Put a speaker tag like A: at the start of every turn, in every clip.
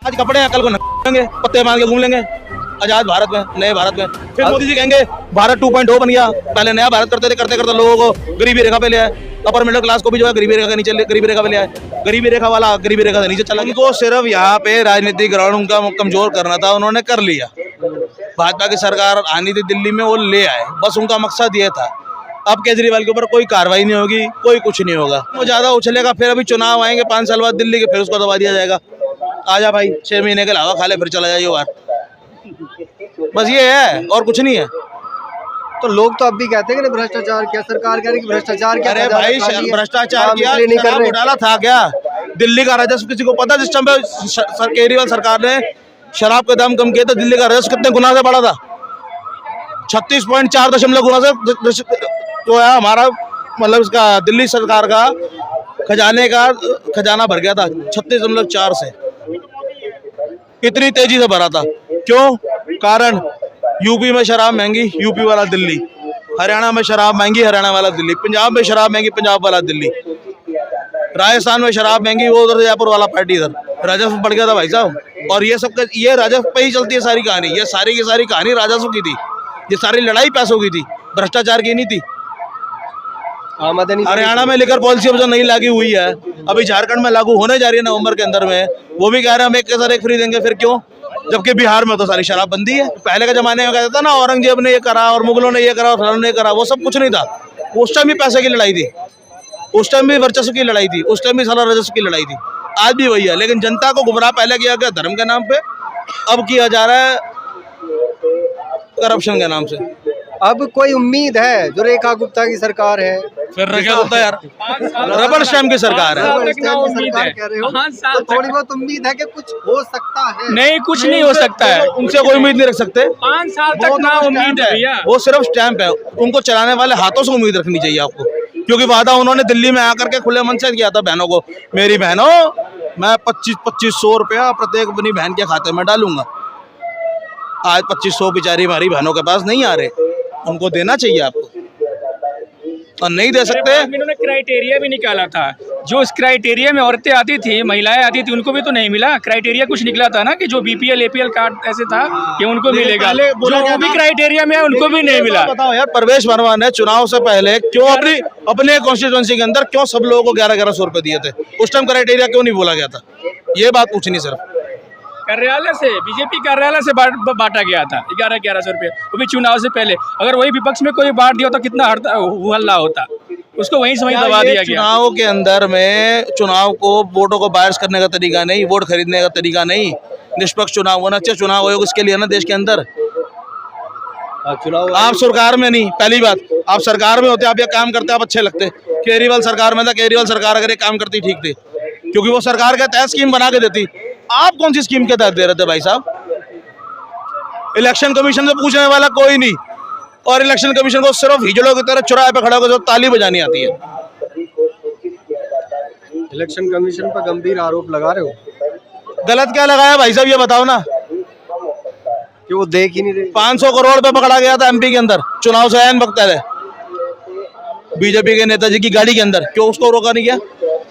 A: आज कपड़े हैं, कल को नंगे पत्ते मार के घूम लेंगे आजाद भारत में, नए भारत में। फिर मोदी जी कहेंगे भारत 2.0 बन गया। पहले नया भारत करते थे, करते करते लोगों को गरीबी रेखा पे ले आए, अपर मिडिल क्लास को भी जो है गरीबी रेखा के नीचे गरीबी रेखा पे ले आए। गरीबी रेखा वाला गरीबी रेखा से नीचे चला। उनको सिर्फ यहाँ पे राजनीतिक ग्राउंड उनका कमजोर करना था, उन्होंने कर लिया। भाजपा की सरकार आनी थी दिल्ली में, वो ले आए, बस उनका मकसद ये था। अब केजरीवाल के ऊपर कोई कार्रवाई नहीं होगी, कोई कुछ नहीं होगा, वो ज्यादा उछलेगा। फिर अभी चुनाव आएंगे 5 साल बाद दिल्ली के, फिर उसको दबा दिया जाएगा। आजा भाई 6 महीने के अलावा खा ले, फिर चला जाइए बाहर। बस ये है और कुछ नहीं है।
B: तो लोग तो अब भी कहते हैं कि भ्रष्टाचार किया, सरकार कह रही है कि भ्रष्टाचार किया।
A: अरे भाई भ्रष्टाचार किया, शराब घोटाला था क्या? दिल्ली का राजस्व किसी को पता? जिस टाइम पे केजरीवाल सरकार ने शराब के दाम कम किए तो दिल्ली का राजस्व कितने गुना से बढ़ा था? 36.4 गुना से जो है हमारा, मतलब इसका दिल्ली सरकार का खजाना भर गया था 36.4 से। इतनी तेजी से भरा था। क्यों? कारण यूपी में शराब महंगी, यूपी वाला दिल्ली। हरियाणा में शराब महंगी, हरियाणा वाला दिल्ली। पंजाब में शराब महंगी, पंजाब वाला दिल्ली। राजस्थान में शराब महंगी, वो उधर जयपुर वाला पार्टी इधर। राजस्व बढ़ गया था भाई साहब। और ये सब ये राजस्व पे ही चलती है सारी कहानी। ये सारी की सारी कहानी राजस्व की थी। ये सारी लड़ाई पैसों की थी, भ्रष्टाचार की नहीं थी। हरियाणा में लिकर पॉलिसी अब जो नहीं लागू हुई है, अभी झारखंड में लागू होने जा रही है नवंबर के अंदर में, वो भी कह रहे हैं हम एक के साथ एक फ्री देंगे। फिर क्यों? जबकि बिहार में तो सारी शराबबंदी है। पहले के जमाने में कहता था ना औरंगजेब ने ये करा और मुगलों ने ये करा और फलानों ने करा, वो सब कुछ नहीं था। उस टाइम भी पैसे की लड़ाई थी, उस टाइम भी वर्चस्व की लड़ाई थी, उस टाइम भी सारा राजस्व की लड़ाई थी। आज भी वही है, लेकिन जनता को गुमराह पहले किया गया धर्म के नाम पे, अब किया जा रहा है करप्शन के नाम से।
B: अब कोई उम्मीद है? जो रेखा गुप्ता की सरकार है,
A: फिर क्या होता है यार, रबड़ स्टैम्प की सरकार है।
B: तो थोड़ी बहुत उम्मीद है कि कुछ हो सकता है।
C: नहीं, कुछ नहीं हो सकता है।
A: उनसे कोई उम्मीद नहीं रख सकते।
C: 5 साल तक ना उम्मीद है,
A: वो सिर्फ स्टैम्प है। उनको चलाने वाले हाथों से उम्मीद रखनी चाहिए आपको, क्योंकि वादा उन्होंने दिल्ली में आकर के खुले मन से किया था बहनों को। मेरी बहनों, मैं 2500 रुपया प्रत्येक अपनी बहन के खाते में डालूंगा। आज 2500 बेचारी हमारी बहनों के पास नहीं आ रहे, उनको देना चाहिए आपको, और नहीं दे सकते।
C: इन्होंने क्राइटेरिया भी निकाला था, जो इस क्राइटेरिया में औरतें आती थी, महिलाएं आती थी, उनको भी तो नहीं मिला। क्राइटेरिया कुछ निकला था ना कि जो बीपीएल एपीएल कार्ड ऐसे था कि उनको मिलेगा, जो वो भी क्राइटेरिया में है उनको भी नहीं मिला।
A: बताओ यार, प्रवेश वर्मा ने चुनाव से पहले क्यों अपने कॉन्स्टिट्यूएंसी के अंदर क्यों सब लोगों को 1100 रुपए दिए थे? उस टाइम क्राइटेरिया क्यों नहीं बोला गया था? ये बात पूछनी सिर्फ।
C: कार्यालय से, बीजेपी कार्यालय से बांटा गया था 1100 रुपये, वो भी चुनाव से पहले। अगर वही विपक्ष में कोई बांट दिया तो कितना हल्ला होता, उसको वहीं से वहीं दबा दिया गया।
A: चुनाव के अंदर में चुनाव को, वोटों को बायस करने का तरीका नहीं, वोट खरीदने का तरीका नहीं। निष्पक्ष चुनाव होना चाहिए। चुनाव आयोग इसके लिए ना देश के अंदर।
B: चुनाव
A: आप सरकार में नहीं, पहली बात, आप सरकार में होते, आप ये काम करते, आप अच्छे लगते। केजरीवाल सरकार में था, केजरीवाल सरकार अगर ये काम करती ठीक थी, क्योंकि वो सरकार के तहत स्कीम बना के देती। आप कौन सी स्कीम के तहत दे रहे थे भाई साहब? इलेक्शन कमीशन से पूछने वाला कोई नहीं, और इलेक्शन कमीशन को सिर्फ हिजड़ों की तरह चौराहे पे खड़ा होकर ताली बजानी आती है।
B: इलेक्शन कमीशन पर गंभीर आरोप लगा रहे हो।
A: गलत क्या लगाया भाई साहब, ये बताओ ना।
B: कि वो देख ही नहीं रहे।
A: 500 करोड़ पे पकड़ा गया था एमपी के अंदर, चुनाव से ऐन वक्त है, बीजेपी के नेताजी की गाड़ी के अंदर। क्यों उसको रोका नहीं गया?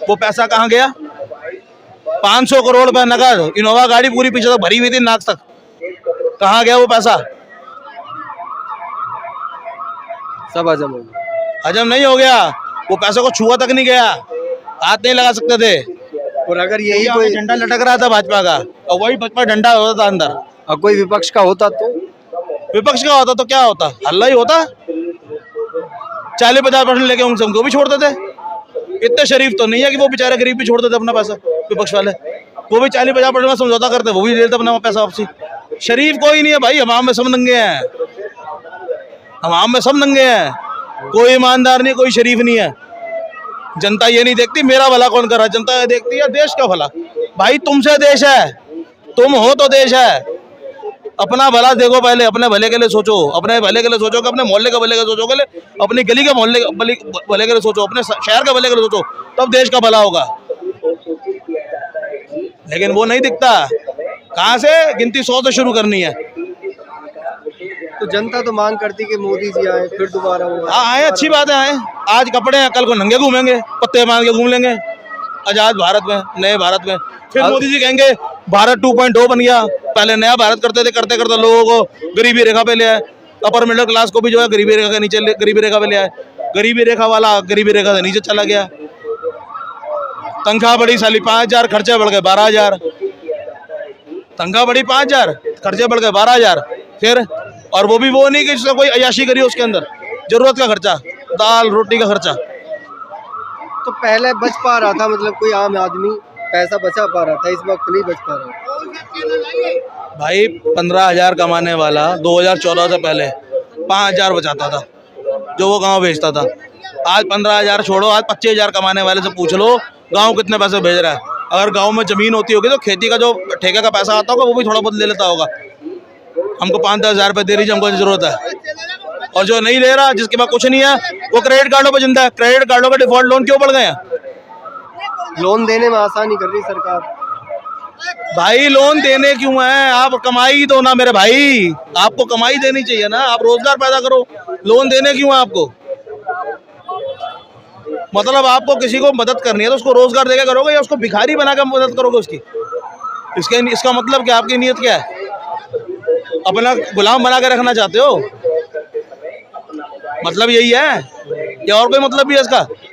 A: वो पैसा कहाँ गया? 500 करोड़ रुपए नकद, इनोवा गाड़ी पूरी पीछे तक भरी हुई थी, नाक तक। कहाँ गया वो पैसा?
B: सब हजम हो गया।
A: हजम नहीं हो गया, वो पैसे को छुआ तक नहीं गया, हाथ नहीं लगा सकते थे।
B: और अगर यही कोई
A: झंडा लटक रहा था भाजपा का, और वही भाजपा डंडा होता था अंदर।
B: और कोई विपक्ष का होता तो?
A: विपक्ष का होता तो क्या होता? हल्ला ही होता। 40-50% लेके उनको भी छोड़ते थे। इतने शरीफ तो नहीं है कि वो बेचारे गरीब भी छोड़ते थे अपना पैसा। विपक्ष वाले वो भी 40-50% में समझौता करते, वो भी लेते अपना पैसा वापसी। शरीफ कोई नहीं है भाई, हमाम में सब नंगे हैं, हमाम में सब नंगे हैं। कोई ईमानदार नहीं, कोई शरीफ नहीं है। जनता ये नहीं देखती मेरा भला कौन कर रहा है, जनता ये देखती है देश का भला। भाई तुमसे देश है, तुम हो तो देश है। अपना भला देखो पहले, अपने भले के लिए सोचो, अपने भले के लिए सोचो, अपने मोहल्ले का भले के लिए सोचो, अपनी गली के मोहल्ले भले के लिए सोचो, अपने शहर का भले के लिए सोचो, तब देश का भला होगा। लेकिन वो नहीं दिखता। कहाँ से? गिनती 100 से शुरू करनी है।
B: तो जनता तो मांग करती कि मोदी जी आए, फिर दोबारा
A: आए, अच्छी बात है आए। आज कपड़े हैं, कल को नंगे घूमेंगे, पत्ते मार के घूम लेंगे आजाद भारत में, नए भारत में। फिर मोदी जी कहेंगे भारत 2.0 बन गया। पहले नया भारत करते थे, करते करते लोगों को गरीबी रेखा पे ले आए। अपर मिडिल क्लास को भी जो है गरीबी रेखा के नीचे गरीबी रेखा पे ले आए। गरीबी रेखा वाला गरीबी रेखा से नीचे चला गया। तनख्वाह बढ़ी साली 5,000, खर्चे बढ़ गए 12,000। तनख्वाह बढ़ी 5,000, खर्चे बढ़ गए 12,000। फिर और वो भी वो नहीं कि जिसने कोई अयाशी करी हो, उसके अंदर जरूरत का खर्चा, दाल रोटी का खर्चा।
B: तो पहले बच पा रहा था, मतलब कोई आम आदमी पैसा बचा पा रहा था, इस वक्त नहीं बच पा रहा।
A: भाई 15,000 कमाने वाला 2014 से पहले 5,000 बचाता था, जो वो गांव भेजता था। आज 15,000 छोड़ो, आज 25,000 कमाने वाले से पूछ लो गांव कितने पैसे भेज रहा है। अगर गांव में जमीन होती होगी तो खेती का जो ठेके का पैसा आता होगा वो भी थोड़ा बहुत ले लेता होगा। हमको 5-10 हज़ार रुपये दे रही, हमको जरूरत है। और जो नहीं ले रहा, जिसके पास कुछ नहीं है, वो क्रेडिट कार्डों पर जिंदा है। क्रेडिट कार्डों के डिफॉल्ट लोन क्यों बढ़ गए हैं?
B: लोन देने में आसानी कर रही सरकार।
A: भाई लोन देने क्यों है? आप कमाई दो ना मेरे भाई, आपको कमाई देनी चाहिए ना, आप रोजगार पैदा करो। लोन देने क्यों है आपको? मतलब आपको किसी को मदद करनी है तो उसको रोजगार देकर करोगे या उसको भिखारी बनाकर मदद करोगे उसकी? इसका मतलब क्या? आपकी नीयत क्या है? अपना गुलाम बना के रखना चाहते हो? मतलब यही है या और कोई मतलब भी है इसका?